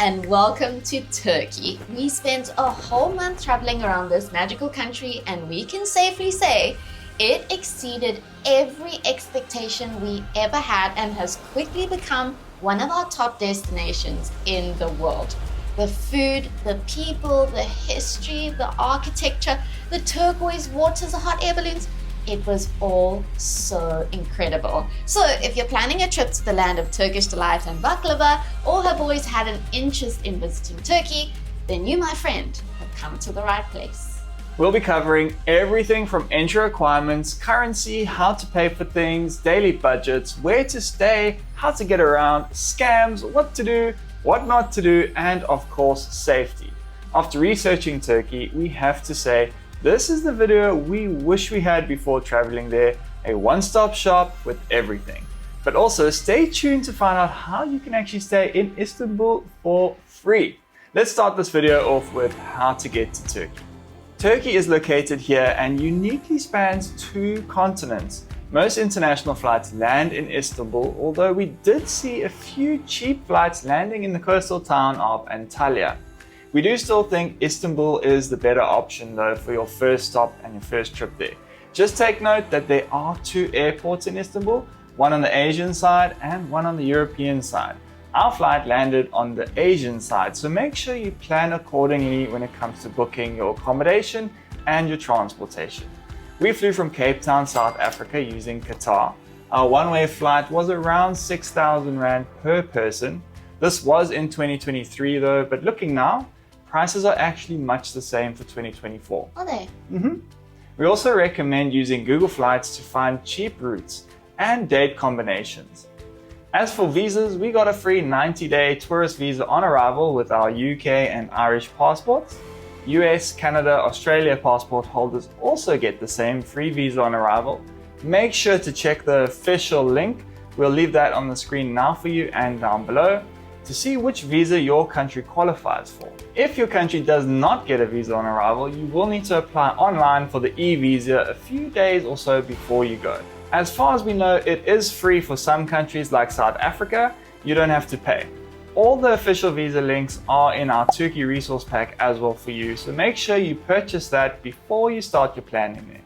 and welcome to Turkey. We spent a whole month traveling around this magical country and we can safely say it exceeded every expectation we ever had and has quickly become one of our top destinations in the world. The food, the people, the history, the architecture, the turquoise waters, the hot air balloons, it was all so incredible. So if you're planning a trip to the land of Turkish delight and baklava, or have always had an interest in visiting Turkey, then you, my friend, have come to the right place. We'll be covering everything from entry requirements, currency, how to pay for things, daily budgets, where to stay, how to get around, scams, what to do, what not to do, and of course, safety. After researching Turkey, we have to say, this is the video we wish we had before traveling there, a one-stop shop with everything. But also stay tuned to find out how you can actually stay in Istanbul for free. Let's start this video off with how to get to Turkey. Turkey is located here and uniquely spans two continents. Most international flights land in Istanbul, although we did see a few cheap flights landing in the coastal town of Antalya. We do still think Istanbul is the better option though for your first stop and your first trip there. Just take note that there are two airports in Istanbul, one on the Asian side and one on the European side. Our flight landed on the Asian side, so make sure you plan accordingly when it comes to booking your accommodation and your transportation. We flew from Cape Town, South Africa using Qatar. Our one-way flight was around 6,000 Rand per person. This was in 2023 though, but looking now, prices are actually much the same for 2024. Are they? We also recommend using Google Flights to find cheap routes and date combinations. As for visas, we got a free 90-day tourist visa on arrival with our UK and Irish passports. US, Canada, Australia passport holders also get the same free visa on arrival. Make sure to check the official link. We'll leave that on the screen now for you and down below to see which visa your country qualifies for. If your country does not get a visa on arrival, you will need to apply online for the e-visa a few days or so before you go. As far as we know, it is free for some countries like South Africa. You don't have to pay. All the official visa links are in our Turkey resource pack as well for you, so make sure you purchase that before you start your planning there.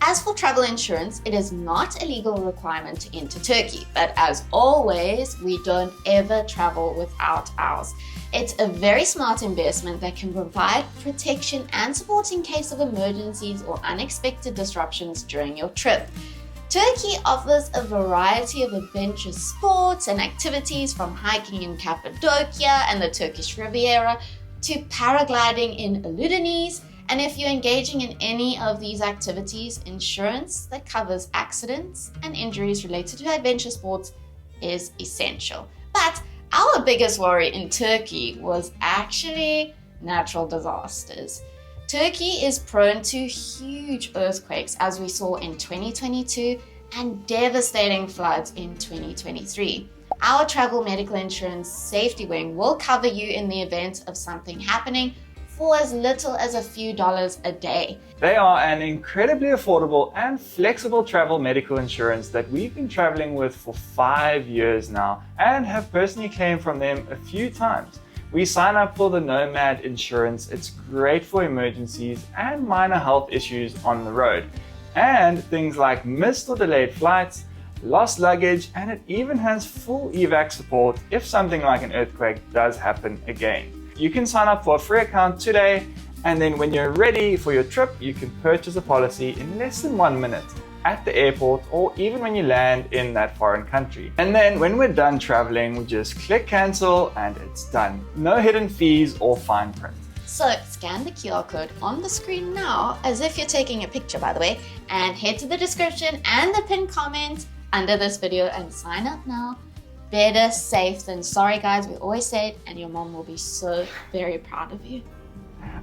As for travel insurance, it is not a legal requirement to enter Turkey, but as always, we don't ever travel without ours. It's a very smart investment that can provide protection and support in case of emergencies or unexpected disruptions during your trip. Turkey offers a variety of adventure sports and activities, from hiking in Cappadocia and the Turkish Riviera to paragliding in Uludeniz. And if you're engaging in any of these activities, insurance that covers accidents and injuries related to adventure sports is essential. But our biggest worry in Turkey was actually natural disasters. Turkey is prone to huge earthquakes, as we saw in 2022, and devastating floods in 2023. Our travel medical insurance safety wing will cover you in the event of something happening for as little as a few dollars a day. They are an incredibly affordable and flexible travel medical insurance that we've been traveling with for 5 years now and have personally claimed from them a few times. We sign up for the Nomad insurance. It's great for emergencies and minor health issues on the road. And things like missed or delayed flights, lost luggage, and it even has full evac support if something like an earthquake does happen again. You can sign up for a free account today, and then when you're ready for your trip, you can purchase a policy in less than 1 minute at the airport or even when you land in that foreign country. And then when we're done traveling, we just click cancel and it's done. No hidden fees or fine print. So scan the QR code on the screen now, as if you're taking a picture by the way, and head to the description and the pinned comment under this video and sign up now. Better safe than sorry, guys. We always say it, and your mom will be so very proud of you.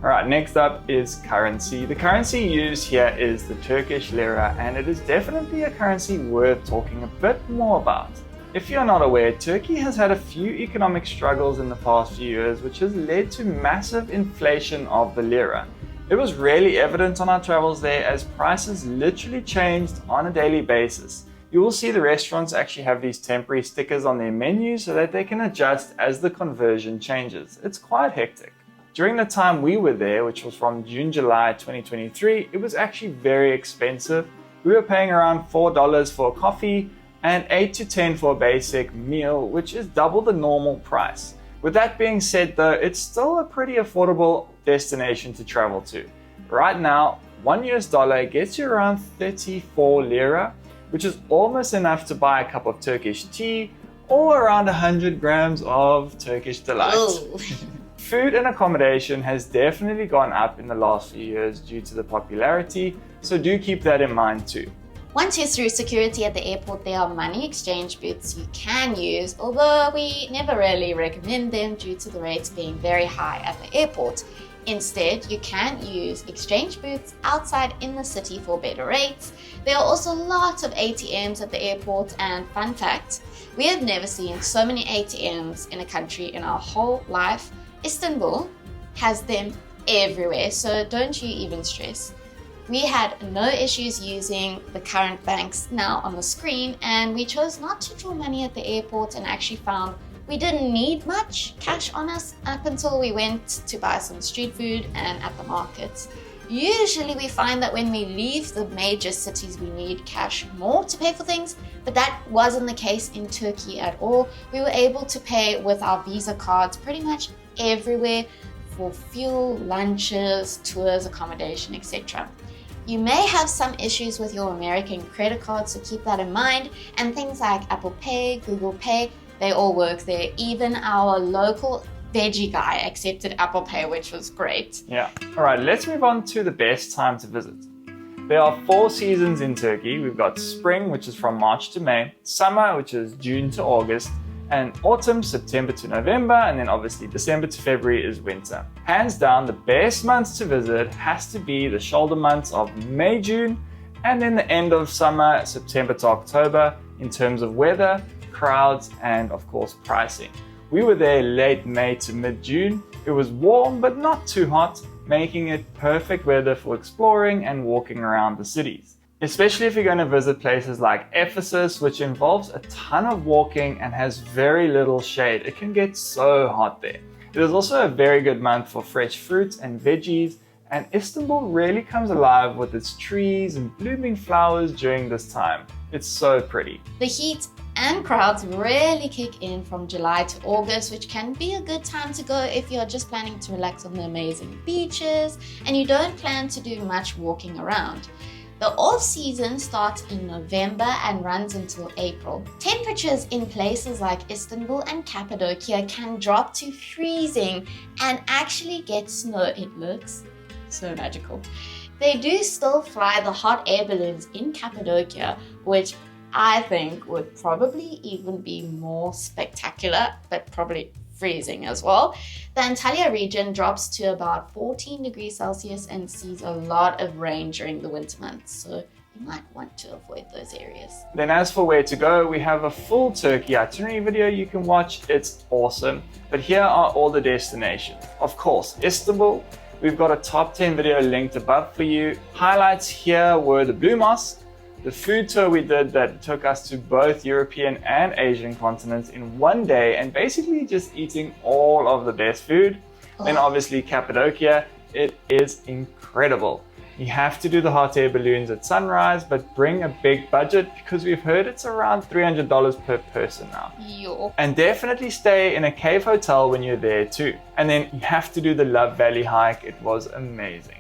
All right, next up is currency. The currency used here is the Turkish Lira, and it is definitely a currency worth talking a bit more about. If you're not aware, Turkey has had a few economic struggles in the past few years, which has led to massive inflation of the lira. It was really evident on our travels there, as prices literally changed on a daily basis. you will see the restaurants actually have these temporary stickers on their menus so that they can adjust as the conversion changes. It's quite hectic. During the time we were there, which was from June-July 2023, it was actually very expensive. We were paying around $4 for a coffee and $8 to $10 for a basic meal, which is double the normal price. With that being said though, it's still a pretty affordable destination to travel to. Right now, $1 gets you around 34 lira, which is almost enough to buy a cup of Turkish tea or around 100 grams of Turkish delight. Food and accommodation has definitely gone up in the last few years due to the popularity, so do keep that in mind too. Once you're through security at the airport, there are money exchange booths you can use, although we never really recommend them due to the rates being very high at the airport. Instead, you can use exchange booths outside in the city for better rates. There are also lots of ATMs at the airport, and fun fact, we have never seen so many ATMs in a country in our whole life. Istanbul has them everywhere, so don't you even stress. We had no issues using the current banks now on the screen, and we chose not to draw money at the airport and actually found we didn't need much cash on us up until we went to buy some street food and at the markets. Usually we find that when we leave the major cities we need cash more to pay for things, but that wasn't the case in Turkey at all. We were able to pay with our Visa cards pretty much everywhere for fuel, lunches, tours, accommodation, etc. You may have some issues with your American credit card, so keep that in mind. And things like Apple Pay, Google Pay, they all work there. Even our local veggie guy accepted Apple Pay, which was great. Yeah. All right, let's move on to the best time to visit. There are 4 seasons in Turkey. We've got spring, which is from March to May, summer, which is June to August, and autumn, September to November, and then obviously December to February is winter. Hands down, the best months to visit has to be the shoulder months of May, June, and then the end of summer, September to October, in terms of weather, crowds, and of course pricing. We were there late May to mid-June. It was warm but not too hot, making it perfect weather for exploring and walking around the cities. Especially if you're going to visit places like Ephesus, which involves a ton of walking and has very little shade. It can get so hot there. It is also a very good month for fresh fruits and veggies, and Istanbul really comes alive with its trees and blooming flowers during this time. It's so pretty. The heat and crowds really kick in from July to August, which can be a good time to go if you're just planning to relax on the amazing beaches and you don't plan to do much walking around. The off-season starts in November and runs until April. Temperatures in places like Istanbul and Cappadocia can drop to freezing and actually get snow. It looks so magical. They do still fly the hot air balloons in Cappadocia, which I think would probably even be more spectacular, but probably freezing as well. The Antalya region drops to about 14 degrees Celsius and sees a lot of rain during the winter months, so you might want to avoid those areas. Then as for where to go, we have a full Turkey itinerary video you can watch. It's awesome. But here are all the destinations. Of course, Istanbul. We've got a top 10 video linked above for you. Highlights here were the Blue Mosque, the food tour we did that took us to both European and Asian continents in one day and basically just eating all of the best food. Then obviously Cappadocia, it is incredible. You have to do the hot air balloons at sunrise, but bring a big budget because we've heard it's around $300 per person now. Yo. And definitely stay in a cave hotel when you're there too. And then you have to do the Love Valley hike. It was amazing.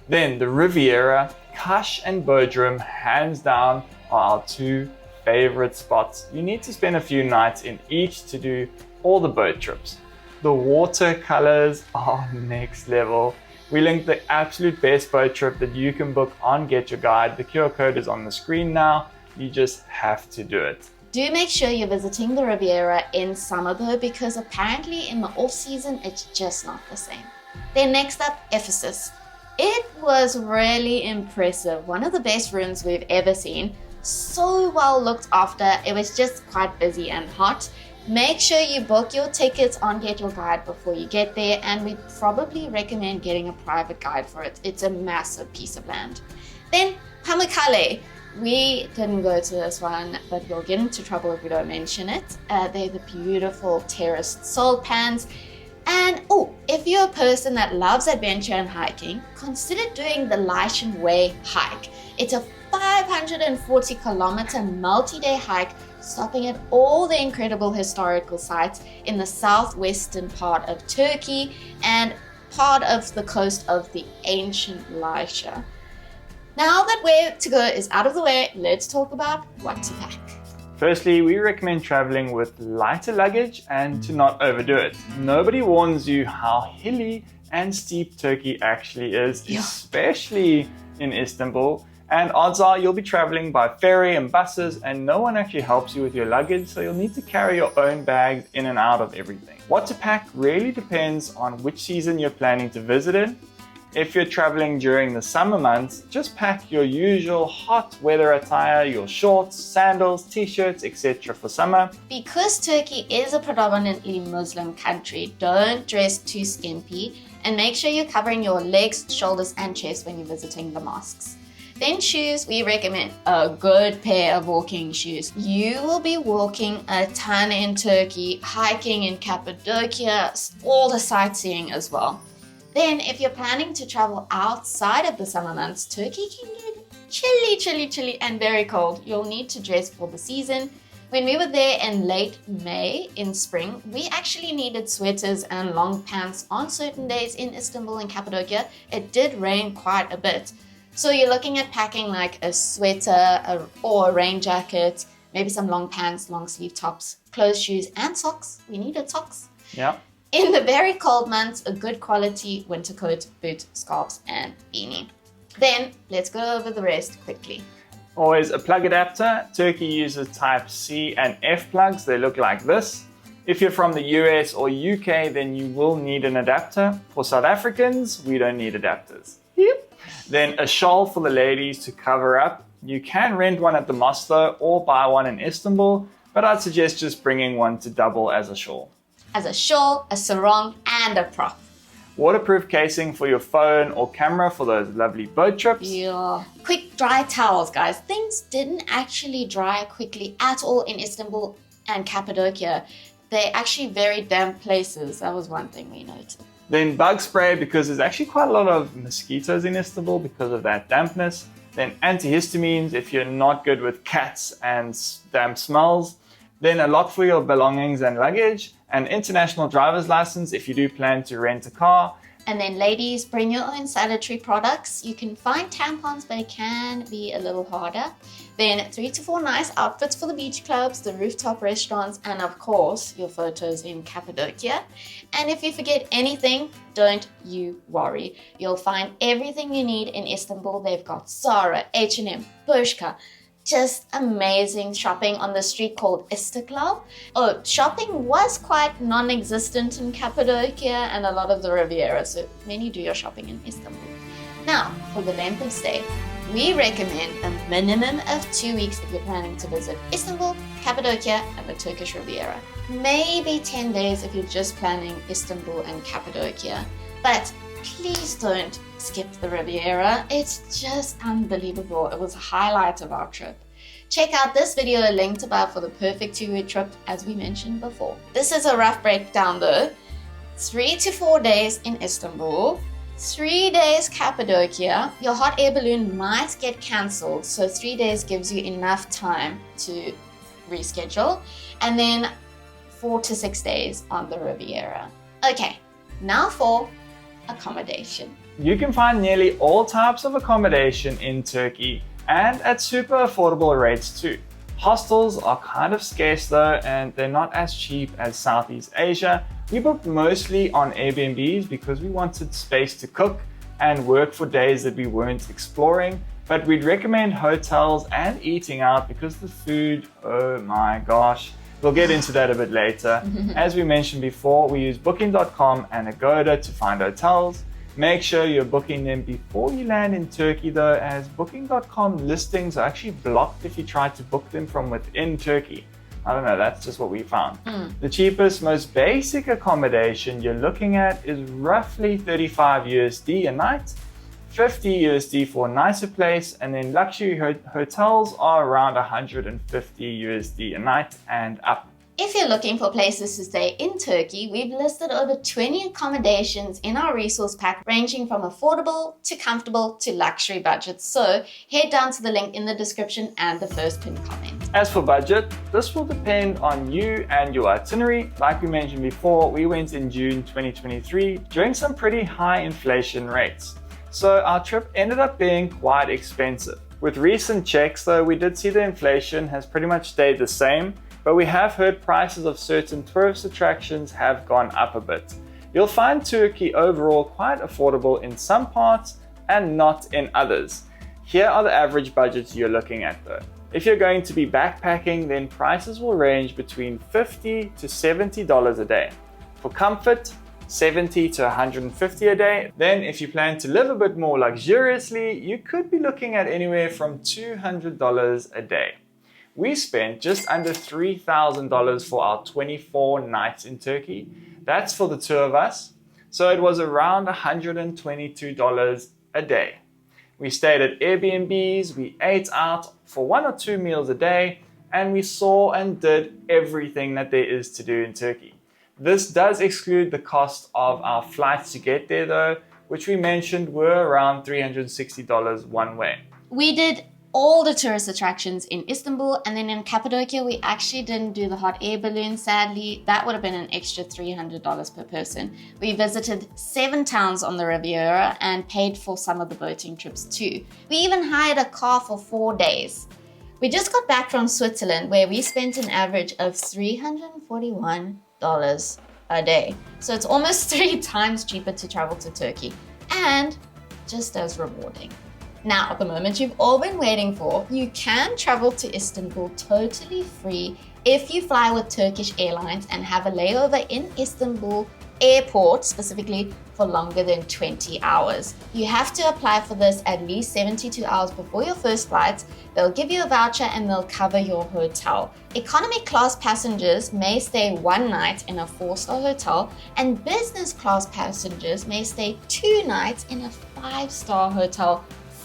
Then the Riviera, Kaş and Bodrum, hands down, are our 2 favorite spots. You need to spend a few nights in each to do all the boat trips. The watercolors are next level. We linked the absolute best boat trip that you can book on Get Your Guide. The QR code is on the screen now. You just have to do it. Do make sure you're visiting the Riviera in summer though, because apparently in the off season it's just not the same. Then next up, Ephesus. It was really impressive. One of the best rooms we've ever seen. So well looked after. It was just quite busy and hot. Make sure you book your tickets on Get Your Guide before you get there, and we probably recommend getting a private guide for it. It's a massive piece of land. Then Pamukkale. We didn't go to this one, but we'll get into trouble if we don't mention it. They're the beautiful terraced salt pans. And if you're a person that loves adventure and hiking, consider doing the Leishan Way hike. It's a 540-kilometer multi-day hike, stopping at all the incredible historical sites in the southwestern part of Turkey and part of the coast of the ancient Lycia. Now that where to go is out of the way, let's talk about what to pack. Firstly, we recommend traveling with lighter luggage and to not overdo it. Nobody warns you how hilly and steep Turkey actually is, especially in Istanbul. And odds are you'll be traveling by ferry and buses and no one actually helps you with your luggage, so you'll need to carry your own bags in and out of everything. What to pack really depends on which season you're planning to visit in. If you're traveling during the summer months, just pack your usual hot weather attire, your shorts, sandals, t-shirts, etc. for summer. Because Turkey is a predominantly Muslim country, don't dress too skimpy and make sure you're covering your legs, shoulders and chest when you're visiting the mosques. Then shoes, we recommend a good pair of walking shoes. You will be walking a ton in Turkey, hiking in Cappadocia, all the sightseeing as well. Then if you're planning to travel outside of the summer months, Turkey can get chilly and very cold. You'll need to dress for the season. When we were there in late May in spring, we actually needed sweaters and long pants on certain days in Istanbul and Cappadocia. It did rain quite a bit. So you're looking at packing like a sweater or a rain jacket, maybe some long pants, long sleeve tops, closed shoes and socks. We needed socks. Yeah. In the very cold months, a good quality winter coat, boot, scarves and beanie. Then let's go over the rest quickly. Always a plug adapter. Turkey uses type C and F plugs. They look like this. If you're from the US or UK, then you will need an adapter. For South Africans, we don't need adapters. Yep. Then a shawl for the ladies to cover up. You can rent one at the mosque though, or buy one in Istanbul, but I'd suggest just bringing one to double as a shawl. As a shawl, a sarong and a prop. Waterproof casing for your phone or camera for those lovely boat trips. Yeah. Quick dry towels, guys. Things didn't actually dry quickly at all in Istanbul and Cappadocia. They're actually very damp places. That was one thing we noticed. Then bug spray, because there's actually quite a lot of mosquitoes in Istanbul because of that dampness. Then antihistamines if you're not good with cats and damp smells. Then a lot for your belongings and luggage. An international driver's license if you do plan to rent a car. And then ladies, bring your own sanitary products. You can find tampons, but it can be a little harder. Then 3 to 4 nice outfits for the beach clubs, the rooftop restaurants, and of course, your photos in Cappadocia. And if you forget anything, don't you worry. You'll find everything you need in Istanbul. They've got Zara, H&M, Bershka. Just amazing shopping on the street called Istiklal. Shopping was quite non-existent in Cappadocia and a lot of the Riviera, so many do your shopping in Istanbul. Now, for the length of stay, we recommend a minimum of 2 weeks if you're planning to visit Istanbul, Cappadocia, and the Turkish Riviera. Maybe 10 days if you're just planning Istanbul and Cappadocia. But please don't skip the Riviera. It's just unbelievable. It was a highlight of our trip. Check out this video linked above for the perfect 2-week trip, as we mentioned before. This is a rough breakdown though. 3 to 4 days in Istanbul, 3 days Cappadocia. Your hot air balloon might get cancelled, so 3 days gives you enough time to reschedule. And then 4 to 6 days on the Riviera. Okay, now for accommodation. You can find nearly all types of accommodation in Turkey and at super affordable rates too. Hostels are kind of scarce though, and they're not as cheap as Southeast Asia. We booked mostly on Airbnbs because we wanted space to cook and work for days that we weren't exploring, but we'd recommend hotels and eating out because the food, oh my gosh. We'll get into that a bit later. As we mentioned before, we use booking.com and Agoda to find hotels. Make sure you're booking them before you land in Turkey though, as booking.com listings are actually blocked if you try to book them from within Turkey. I don't know, that's just what we found. The cheapest, most basic accommodation you're looking at is roughly 35 USD a night. 50 USD for a nicer place, and then luxury hotels are around 150 USD a night and up. If you're looking for places to stay in Turkey, we've listed over 20 accommodations in our resource pack ranging from affordable to comfortable to luxury budgets. So head down to the link in the description and the first pinned comment. As for budget, this will depend on you and your itinerary. Like we mentioned before, we went in June 2023 during some pretty high inflation rates. So our trip ended up being quite expensive. With recent checks though, we did see the inflation has pretty much stayed the same, but we have heard prices of certain tourist attractions have gone up a bit. You'll find Turkey overall quite affordable in some parts and not in others. Here are the average budgets you're looking at though. If you're going to be backpacking, then prices will range between $50 to $70 a day. For comfort, $70 to $150 a day. Then if you plan to live a bit more luxuriously, you could be looking at anywhere from $200 a day. We spent just under $3,000 for our 24 nights in Turkey. That's for the two of us. So it was around $122 a day. We stayed at Airbnbs, we ate out for 1 or 2 meals a day, and we saw and did everything that there is to do in Turkey. This does exclude the cost of our flights to get there though, which we mentioned were around $360 one way. We did all the tourist attractions in Istanbul, and then in Cappadocia we actually didn't do the hot air balloon, sadly. That would have been an extra $300 per person. We visited 7 towns on the Riviera and paid for some of the boating trips too. We even hired a car for 4 days. We just got back from Switzerland where we spent an average of $341 a day. So it's almost 3 times cheaper to travel to Turkey and just as rewarding. Now, the moment you've all been waiting for, you can travel to Istanbul totally free if you fly with Turkish Airlines and have a layover in Istanbul airport, specifically for longer than 20 hours. You have to apply for this at least 72 hours before your first flight. They'll give you a voucher and they'll cover your hotel. Economy class passengers may stay 1 night in a 4-star hotel, and business class passengers may stay 2 nights in a 5-star hotel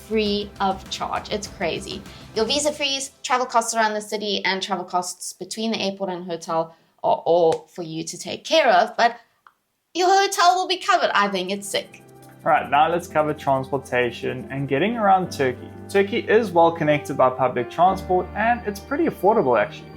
free of charge. It's crazy. Your visa fees, travel costs around the city, and travel costs between the airport and hotel are all for you to take care of, but your hotel will be covered. I think it's sick. Alright, now let's cover transportation and getting around Turkey. Turkey is well connected by public transport and it's pretty affordable actually.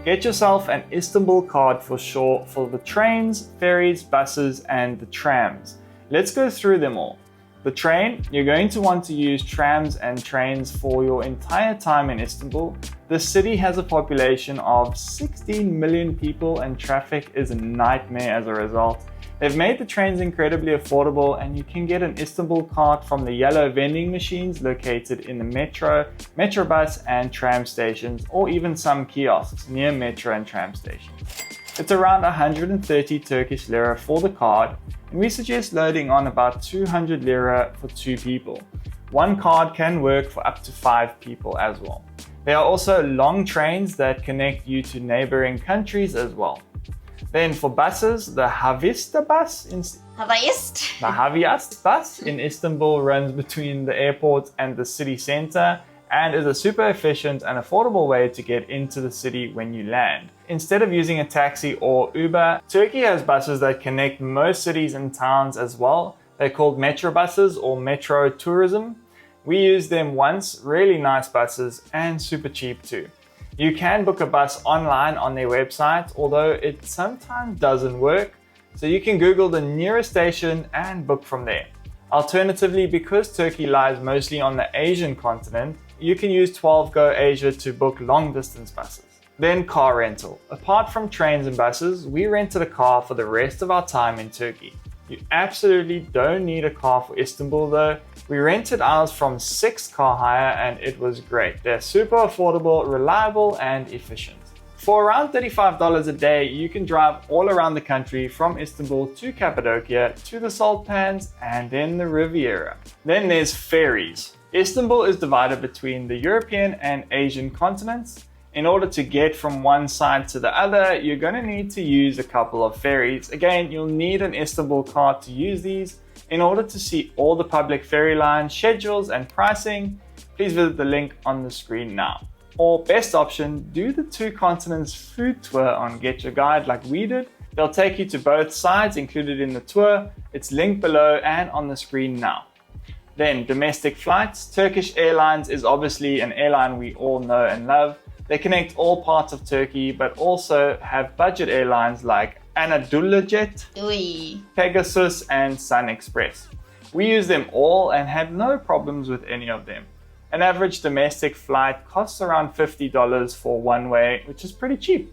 Get yourself an Istanbul card for sure for the trains, ferries, buses, and the trams. Let's go through them all. The train, you're going to want to use trams and trains for your entire time in Istanbul. The city has a population of 16 million people and traffic is a nightmare as a result. They've made the trains incredibly affordable and you can get an Istanbul card from the yellow vending machines located in the metro, metrobus and tram stations, or even some kiosks near metro and tram stations. It's around 130 Turkish lira for the card, and we suggest loading on about 200 lira for 2 people. One card can work for up to 5 people as well. There are also long trains that connect you to neighboring countries as well. Then for buses, the Havista bus in Istanbul runs between the airport and the city center and is a super efficient and affordable way to get into the city when you land. Instead of using a taxi or Uber, Turkey has buses that connect most cities and towns as well. They're called metro buses or metro tourism. We used them once, really nice buses and super cheap too. You can book a bus online on their website, although it sometimes doesn't work, so you can Google the nearest station and book from there. Alternatively, because Turkey lies mostly on the Asian continent, you can use 12Go Asia to book long distance buses. Then car rental. Apart from trains and buses, we rented a car for the rest of our time in Turkey. You absolutely don't need a car for Istanbul though. We rented ours from 6 Car Hire and it was great. They're super affordable, reliable and efficient. For around $35 a day, you can drive all around the country from Istanbul to Cappadocia, to the Salt Pans and then the Riviera. Then there's ferries. Istanbul is divided between the European and Asian continents. In order to get from one side to the other, you're going to need to use a couple of ferries. Again, you'll need an Istanbul card to use these. In order to see all the public ferry lines, schedules, and pricing, please visit the link on the screen now. Or best option, do the Two Continents food tour on Get Your Guide like we did. They'll take you to both sides included in the tour. It's linked below and on the screen now. Then domestic flights. Turkish Airlines is obviously an airline we all know and love. They connect all parts of Turkey, but also have budget airlines like Anadolujet, Pegasus, and Sun Express. We use them all and had no problems with any of them. An average domestic flight costs around $50 for one way, which is pretty cheap.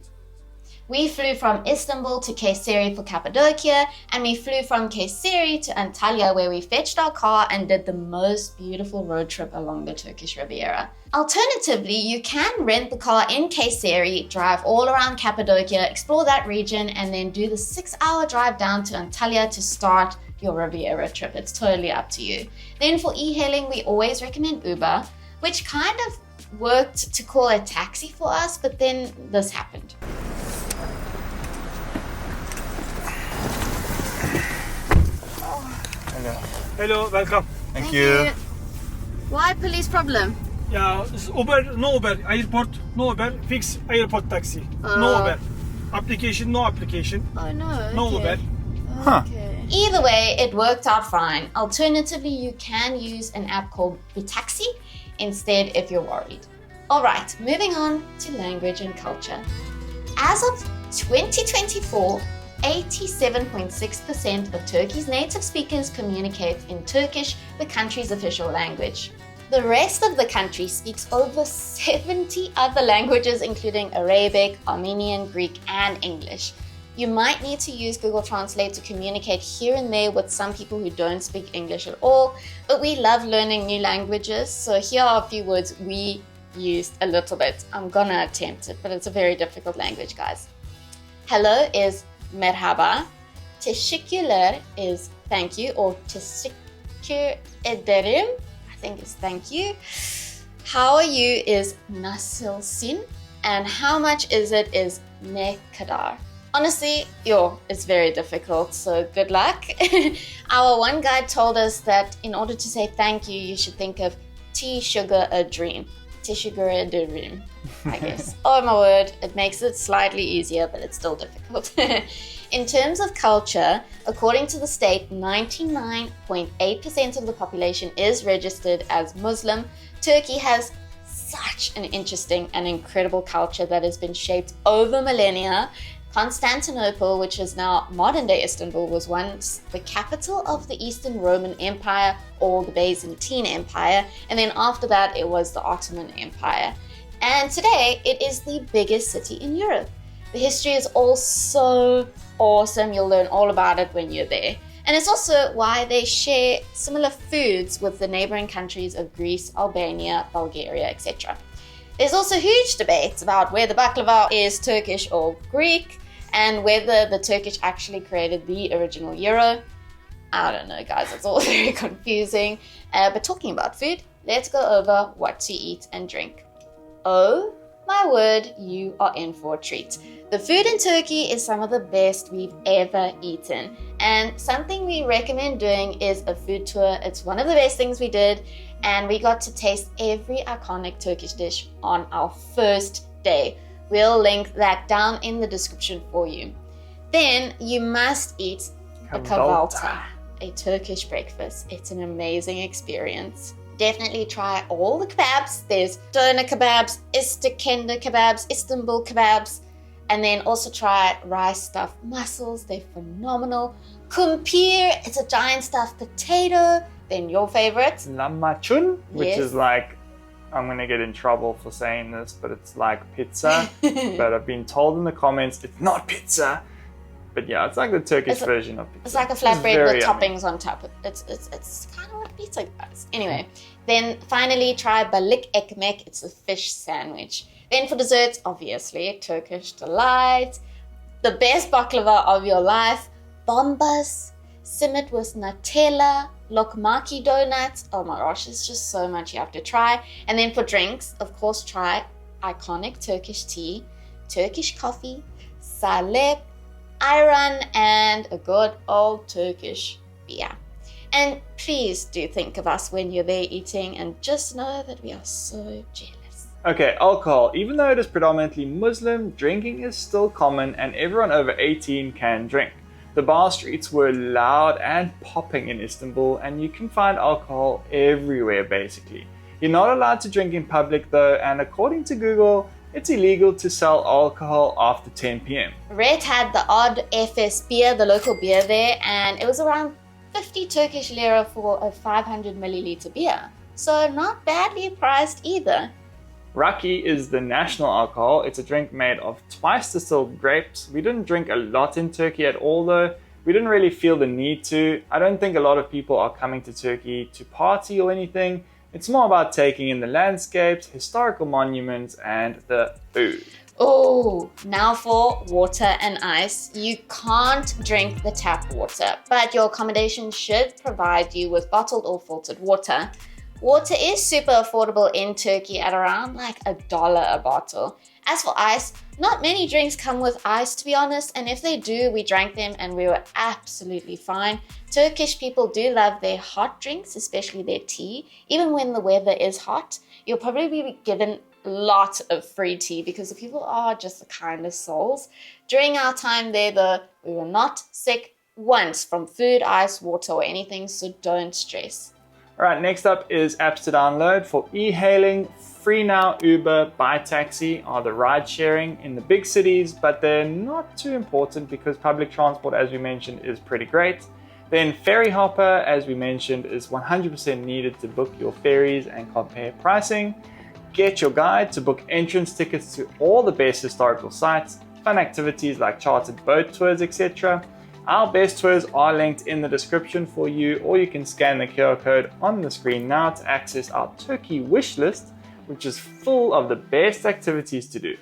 We flew from Istanbul to Kayseri for Cappadocia, and we flew from Kayseri to Antalya, where we fetched our car and did the most beautiful road trip along the Turkish Riviera. Alternatively, you can rent the car in Kayseri, drive all around Cappadocia, explore that region, and then do the 6-hour drive down to Antalya to start your Riviera trip. It's totally up to you. Then for e-hailing, we always recommend Uber, which kind of worked to call a taxi for us, but then this happened. Hello, welcome. Thank you. Why police problem? Yeah, Uber, no Uber. Airport, no Uber. Fix airport taxi. No Uber. Application, no application. Oh no. No Uber. Huh. Okay. Either way, it worked out fine. Alternatively, you can use an app called Taxi instead if you're worried. Alright, moving on to language and culture. As of 2024, 87.6% of Turkey's native speakers communicate in Turkish, the country's official language. The rest of the country speaks over 70 other languages, including Arabic, Armenian, Greek, and English. You might need to use Google Translate to communicate here and there with some people who don't speak English at all, but we love learning new languages, so here are a few words we used a little bit. I'm gonna attempt it, but it's a very difficult language, guys. Hello is merhaba. Teşekkürler is thank you, or teşekkür ederim, I think it's thank you. How are you is nasılsın, and how much is it is ne kadar. Honestly, it's very difficult, so good luck. Our one guide told us that in order to say thank you, you should think of tea, sugar, a dream. Tea, sugar, a dream, I guess. Oh my word, it makes it slightly easier, but it's still difficult. In terms of culture, according to the state, 99.8% of the population is registered as Muslim. Turkey has such an interesting and incredible culture that has been shaped over millennia. Constantinople, which is now modern-day Istanbul, was once the capital of the Eastern Roman Empire or the Byzantine Empire, and then after that it was the Ottoman Empire. And today it is the biggest city in Europe. The history is all so awesome, you'll learn all about it when you're there. And it's also why they share similar foods with the neighboring countries of Greece, Albania, Bulgaria, etc. There's also huge debates about whether baklava is Turkish or Greek, and whether the Turkish actually created the original gyro. I don't know, guys, it's all very confusing. But talking about food, let's go over what to eat and drink. Oh my word, you are in for a treat. The food in Turkey is some of the best we've ever eaten. And something we recommend doing is a food tour. It's one of the best things we did. And we got to taste every iconic Turkish dish on our first day. We'll link that down in the description for you. Then you must eat a kahvaltı, a Turkish breakfast. It's an amazing experience. Definitely try all the kebabs. There's doner kebabs, istikender kebabs, Istanbul kebabs, and then also try rice stuffed mussels. They're phenomenal. Kumpir, it's a giant stuffed potato. Then your favorite? Lahmacun, which is like, I'm going to get in trouble for saying this, but it's like pizza. But I've been told in the comments it's not pizza. But yeah, it's like the Turkish version of pizza. It's like a flatbread with toppings on top. It's kind of like pizza, guys. Anyway, then finally try balik ekmek. It's a fish sandwich. Then for desserts, obviously, Turkish delight. The best baklava of your life. Bombas, simit with Nutella, lokmaki donuts. Oh my gosh, it's just so much you have to try. And then for drinks, of course, try iconic Turkish tea, Turkish coffee, salep, ayran, and a good old Turkish beer. And please do think of us when you're there eating, and just know that we are so jealous. Okay, alcohol. Even though it is predominantly Muslim, drinking is still common and everyone over 18 can drink. The bar streets were loud and popping in Istanbul, and you can find alcohol everywhere basically. You're not allowed to drink in public though, and according to Google, it's illegal to sell alcohol after 10 p.m. Rhett had the odd FS beer, the local beer there, and it was around 50 Turkish lira for a 500 milliliter beer. So not badly priced either. Raki is the national alcohol. It's a drink made of twice distilled grapes. We didn't drink a lot in Turkey at all though. We didn't really feel the need to. I don't think a lot of people are coming to Turkey to party or anything. It's more about taking in the landscapes, historical monuments, and the food. Oh, now for water and ice. You can't drink the tap water, but your accommodation should provide you with bottled or filtered water. Water is super affordable in Turkey at around like $1 a bottle. As for ice, not many drinks come with ice to be honest, and if they do, we drank them and we were absolutely fine. Turkish people do love their hot drinks, especially their tea. Even when the weather is hot, you'll probably be given lots of free tea because the people are just the kindest souls. During our time there though, we were not sick once from food, ice, water or anything, so don't stress. Alright, next up is apps to download for e-hailing. Free Now, Uber, Buy Taxi are the ride sharing in the big cities, but they're not too important because public transport, as we mentioned, is pretty great. Then Ferry Hopper, as we mentioned, is 100% needed to book your ferries and compare pricing. Get Your Guide to book entrance tickets to all the best historical sites, fun activities like chartered boat tours, etc. Our best tours are linked in the description for you, or you can scan the QR code on the screen now to access our Turkey wish list, which is full of the best activities to do.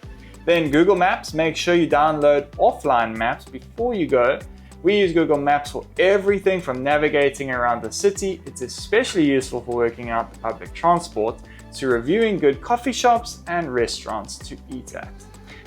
Then Google Maps, make sure you download offline maps before you go. We use Google Maps for everything from navigating around the city. It's especially useful for working out the public transport, to reviewing good coffee shops and restaurants to eat at.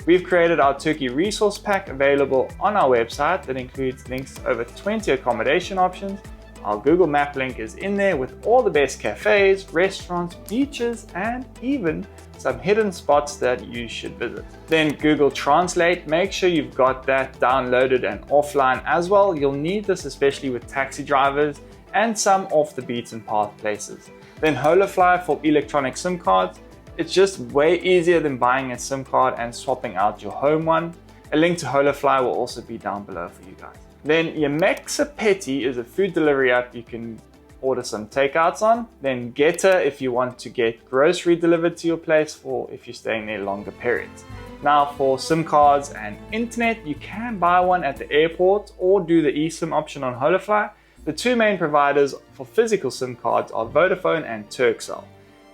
We've created our Turkey resource pack available on our website that includes links to over 20 accommodation options. Our Google Map link is in there with all the best cafes, restaurants, beaches, and even some hidden spots that you should visit. Then Google Translate, make sure you've got that downloaded and offline as well. You'll need this especially with taxi drivers and some off the beaten path places. Then Holofly for electronic SIM cards. It's just way easier than buying a SIM card and swapping out your home one. A link to Holofly will also be down below for you guys. Then Yemeksepeti is a food delivery app you can order some takeouts on. Then Getter if you want to get grocery delivered to your place for if you're staying there longer periods. Now for SIM cards and internet, you can buy one at the airport or do the eSIM option on Holofly. The two main providers for physical SIM cards are Vodafone and Turkcell.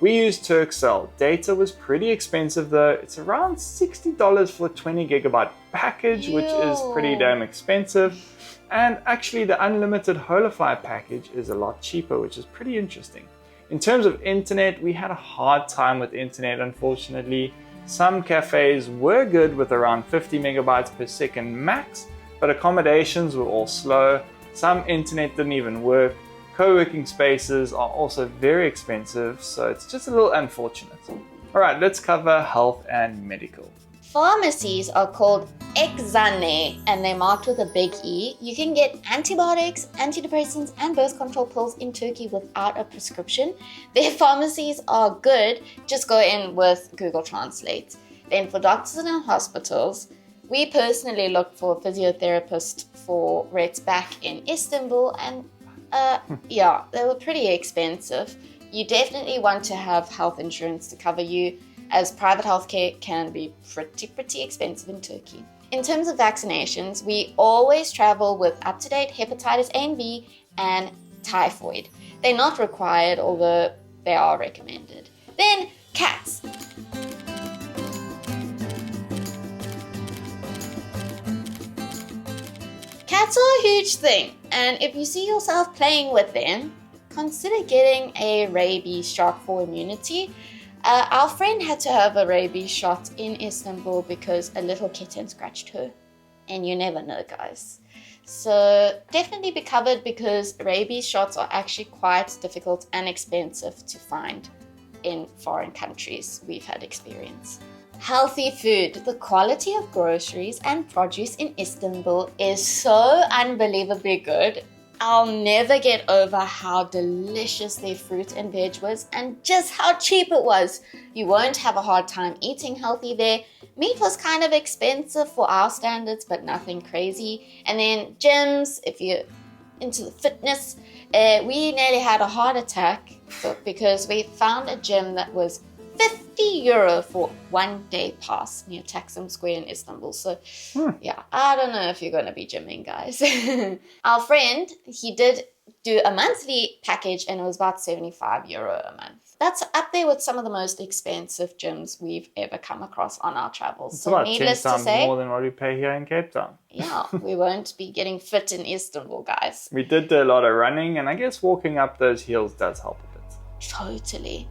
We use Turkcell. Data was pretty expensive though. It's around $60 for a 20 gigabyte package, which is pretty damn expensive. And actually the unlimited Holofly package is a lot cheaper, which is pretty interesting. In terms of internet, we had a hard time with internet, unfortunately. Some cafes were good with around 50 megabytes per second max, but accommodations were all slow. Some internet didn't even work. Co-working spaces are also very expensive, so it's just a little unfortunate. Alright, let's cover health and medical. Pharmacies are called eczane and they're marked with a big E. You can get antibiotics, antidepressants and birth control pills in Turkey without a prescription. Their pharmacies are good, just go in with Google Translate. Then for doctors and hospitals, we personally looked for a physiotherapist for Rhett's back in Istanbul, and yeah, they were pretty expensive. You definitely want to have health insurance to cover you, as private healthcare can be pretty expensive in Turkey. In terms of vaccinations, we always travel with up-to-date hepatitis A and B and typhoid. They're not required, although they are recommended. Then cats. Cats are a huge thing, and if you see yourself playing with them, consider getting a rabies shot for immunity. Our friend had to have a rabies shot in Istanbul because a little kitten scratched her. And you never know, guys. So definitely be covered because rabies shots are actually quite difficult and expensive to find in foreign countries. We've had experience. Healthy food. The quality of groceries and produce in Istanbul is so unbelievably good. I'll never get over how delicious their fruit and veg was and just how cheap it was. You won't have a hard time eating healthy there. Meat was kind of expensive for our standards, but nothing crazy. And then gyms, if you're into the fitness, we nearly had a heart attack because we found a gym that was €50 for 1 day pass near Taksim Square in Istanbul. So yeah, I don't know if you're going to be gymming, guys. Our friend, he did do a monthly package and it was about €75 a month. That's up there with some of the most expensive gyms we've ever come across on our travels. It's so about needless 10 to times say, more than what we pay here in Cape Town. yeah, we won't be getting fit in Istanbul, guys. We did do a lot of running, and I guess walking up those hills does help a bit. Totally.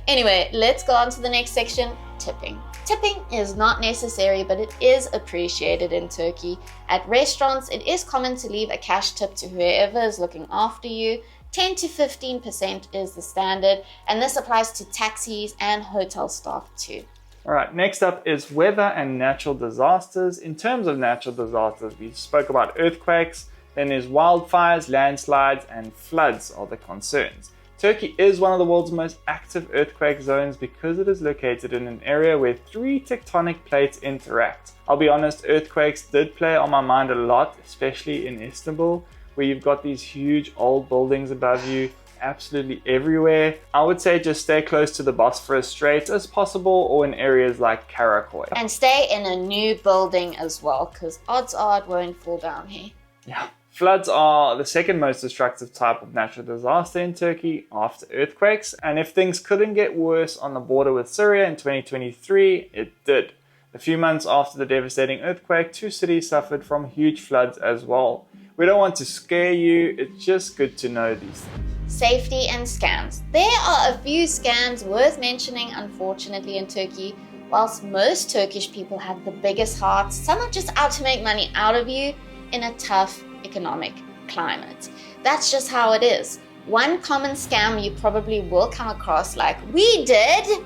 Anyway, let's go on to the next section, tipping. Tipping is not necessary, but it is appreciated in Turkey. At restaurants, it is common to leave a cash tip to whoever is looking after you. 10 to 15% is the standard, and this applies to taxis and hotel staff too. All right, next up is weather and natural disasters. In terms of natural disasters, we spoke about earthquakes, then there's wildfires, landslides, and floods are the concerns. Turkey is one of the world's most active earthquake zones because it is located in an area where 3 tectonic plates interact. I'll be honest, earthquakes did play on my mind a lot, especially in Istanbul, where you've got these huge old buildings above you absolutely everywhere. I would say just stay close to the Bosphorus Strait as possible or in areas like Karakoy. And stay in a new building as well, because odds are it won't fall down here. Yeah. Floods are the second most destructive type of natural disaster in Turkey after earthquakes, and if things couldn't get worse on the border with Syria in 2023, it did. A few months after the devastating earthquake, 2 cities suffered from huge floods as well. We don't want to scare you, it's just good to know these things. Safety and scams. There are a few scams worth mentioning, unfortunately, in Turkey. Whilst most Turkish people have the biggest hearts, some are just out to make money out of you in a tough economic climate. That's just how it is. One common scam you probably will come across, like we did,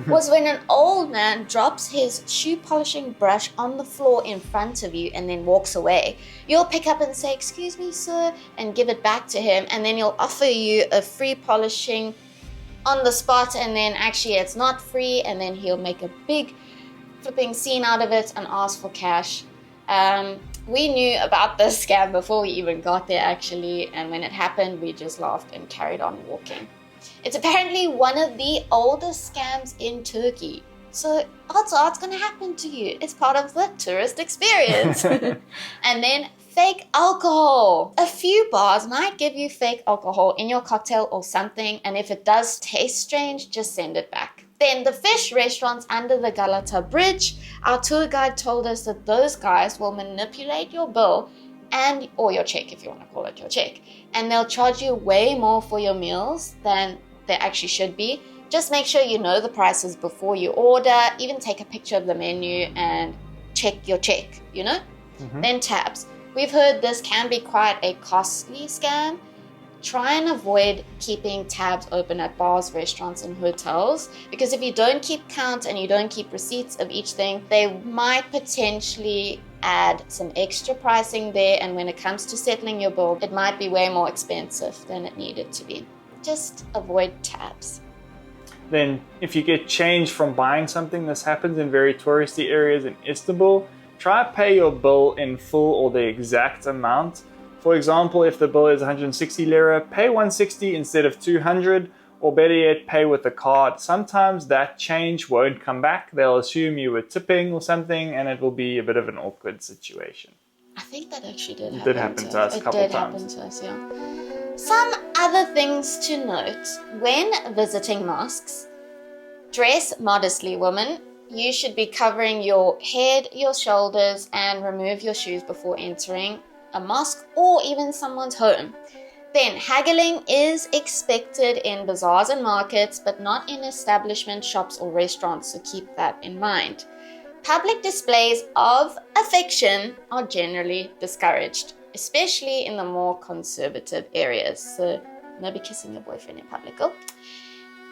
was when an old man drops his shoe polishing brush on the floor in front of you and then walks away. You'll pick up and say, "Excuse me, sir," and give it back to him, and then he'll offer you a free polishing on the spot, and then actually it's not free, and then he'll make a big flipping scene out of it and ask for cash. We knew about this scam before we even got there, actually, and when it happened, we just laughed and carried on walking. It's apparently one of the oldest scams in Turkey, so odds are it's going to happen to you. It's part of the tourist experience. And then fake alcohol. A few bars might give you fake alcohol in your cocktail or something, and if it does taste strange, just send it back. Then the fish restaurants under the Galata Bridge, our tour guide told us that those guys will manipulate your bill or your check, if you want to call it your check, and they'll charge you way more for your meals than they actually should be. Just make sure you know the prices before you order, even take a picture of the menu and check your check, you know? Then tabs. We've heard this can be quite a costly scam. Try and avoid keeping tabs open at bars, restaurants, and hotels, because if you don't keep count and you don't keep receipts of each thing, they might potentially add some extra pricing there, and when it comes to settling your bill, it might be way more expensive than it needed to be. Just avoid tabs. Then, if you get change from buying something, this happens in very touristy areas in Istanbul, try pay your bill in full or the exact amount. For example, if the bill is 160 lira, pay 160 instead of 200, or better yet, pay with a card. Sometimes that change won't come back. They'll assume you were tipping or something, and it will be a bit of an awkward situation. I think that actually did happen. It did happen to us a couple times. It did happen to us, yeah. Some other things to note. When visiting mosques, dress modestly, women. You should be covering your head, your shoulders, and remove your shoes before entering a mosque or even someone's home. Then, haggling is expected in bazaars and markets, but not in establishment shops or restaurants, so keep that in mind. Public displays of affection are generally discouraged. especially in the more conservative areas. So no be kissing your boyfriend in public. Oh.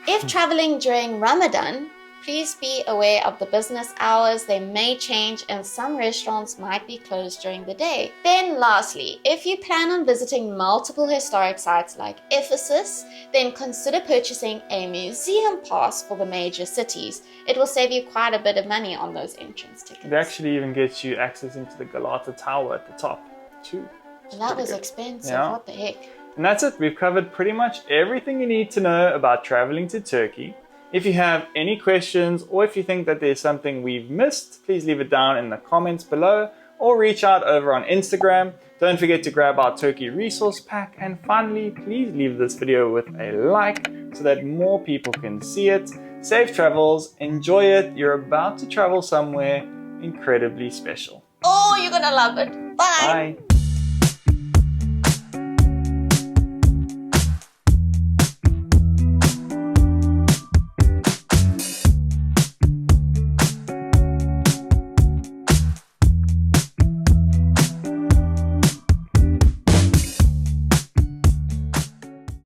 If traveling during Ramadan, please be aware of the business hours. They may change and some restaurants might be closed during the day. Then lastly, if you plan on visiting multiple historic sites like Ephesus, then consider purchasing a museum pass for the major cities. It will save you quite a bit of money on those entrance tickets. It actually even gets you access into the Galata Tower at the top too. And that was expensive, Yeah. What the heck? And that's it. We've covered pretty much everything you need to know about traveling to Turkey. If you have any questions or if you think that there's something we've missed, please leave it down in the comments below or reach out over on Instagram. Don't forget to grab our Turkey resource pack. And finally, please leave this video with a like so that more people can see it. Safe travels, enjoy it. You're about to travel somewhere incredibly special. Oh, you're gonna love it. Bye. Bye.